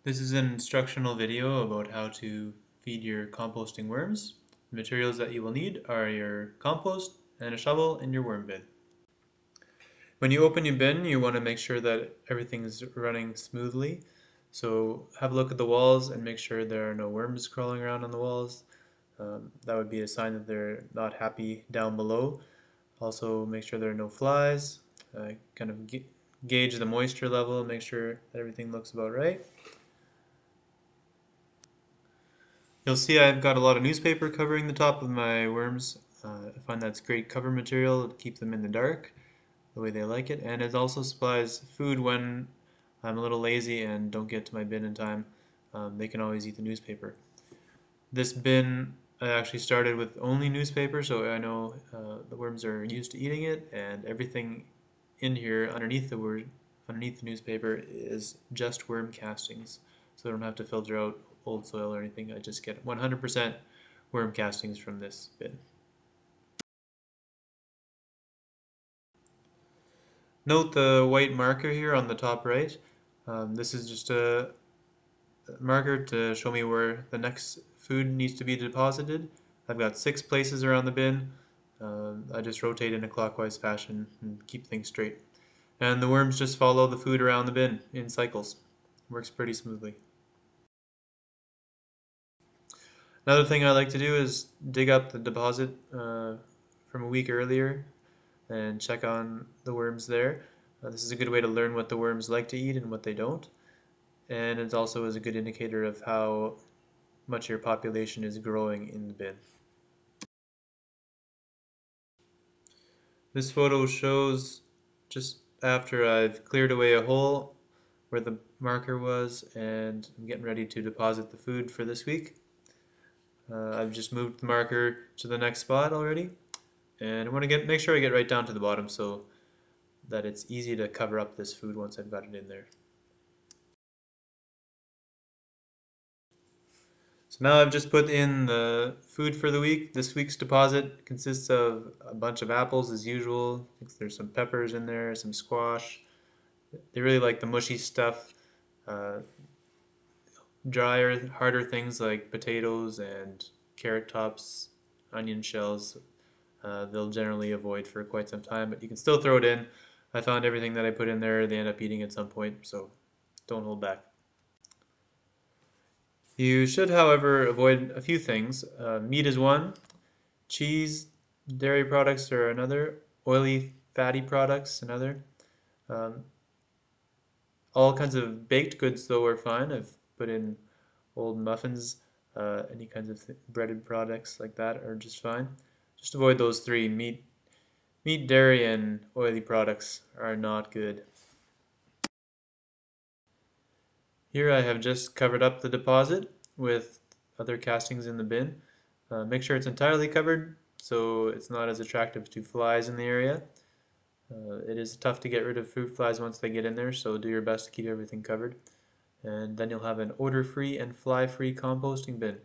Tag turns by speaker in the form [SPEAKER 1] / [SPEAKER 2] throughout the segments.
[SPEAKER 1] This is an instructional video about how to feed your composting worms. The materials that you will need are your compost and a shovel and your worm bin. When you open your bin, you want to make sure that everything's running smoothly. So have a look at the walls and make sure there are no worms crawling around on the walls. That would be a sign that they're not happy down below. Also make sure there are no flies. Kind of gauge the moisture level, make sure that everything looks about right. You'll see I've got a lot of newspaper covering the top of my worms. I find that's great cover material to keep them in the dark the way they like it, and it also supplies food when I'm a little lazy and don't get to my bin in time. They can always eat the newspaper. This bin I actually started with only newspaper, so I know the worms are used to eating it, and everything in here underneath the newspaper is just worm castings, so I don't have to filter out old soil or anything. I just get 100% worm castings from this bin. Note the white marker here on the top right. This is just a marker to show me where the next food needs to be deposited. I've got 6 places around the bin. I just rotate in a clockwise fashion and keep things straight. And the worms just follow the food around the bin in cycles. Works pretty smoothly. Another thing I like to do is dig up the deposit from a week earlier and check on the worms there. This is a good way to learn what the worms like to eat and what they don't. And it also is a good indicator of how much your population is growing in the bin. This photo shows just after I've cleared away a hole where the marker was, and I'm getting ready to deposit the food for this week. I've just moved the marker to the next spot already, and I want to make sure I get right down to the bottom so that it's easy to cover up this food once I've got it in there. So now I've just put in the food for the week. This week's deposit consists of a bunch of apples as usual. There's some peppers in there, some squash. They really like the mushy stuff. Drier, harder things like potatoes and carrot tops, onion shells, they'll generally avoid for quite some time, but you can still throw it in. I found everything that I put in there, they end up eating at some point, so don't hold back. You should, however, avoid a few things. Meat is one, cheese, dairy products are another, oily, fatty products another. All kinds of baked goods, though, are fine. I've put in old muffins, any kinds of breaded products like that are just fine. Just avoid those three. Meat, dairy, and oily products are not good. Here I have just covered up the deposit with other castings in the bin. Make sure it's entirely covered so it's not as attractive to flies in the area. It is tough to get rid of fruit flies once they get in there, so do your best to keep everything covered. And then you'll have an odor-free and fly-free composting bin.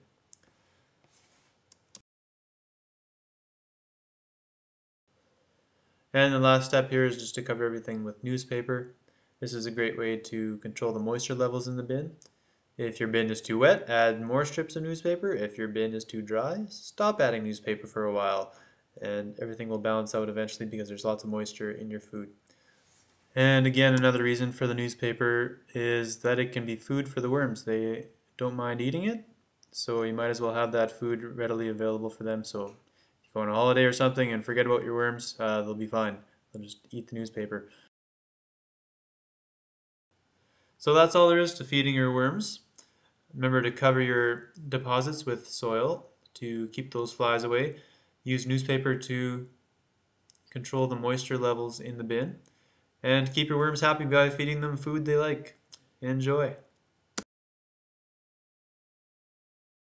[SPEAKER 1] And the last step here is just to cover everything with newspaper. This is a great way to control the moisture levels in the bin. If your bin is too wet, add more strips of newspaper. If your bin is too dry, stop adding newspaper for a while, and everything will balance out eventually because there's lots of moisture in your food. And again, another reason for the newspaper is that it can be food for the worms. They don't mind eating it, so you might as well have that food readily available for them. So if you go on a holiday or something and forget about your worms, they'll be fine. They'll just eat the newspaper. So that's all there is to feeding your worms. Remember to cover your deposits with soil to keep those flies away. Use newspaper to control the moisture levels in the bin. And keep your worms happy by feeding them food they like. Enjoy!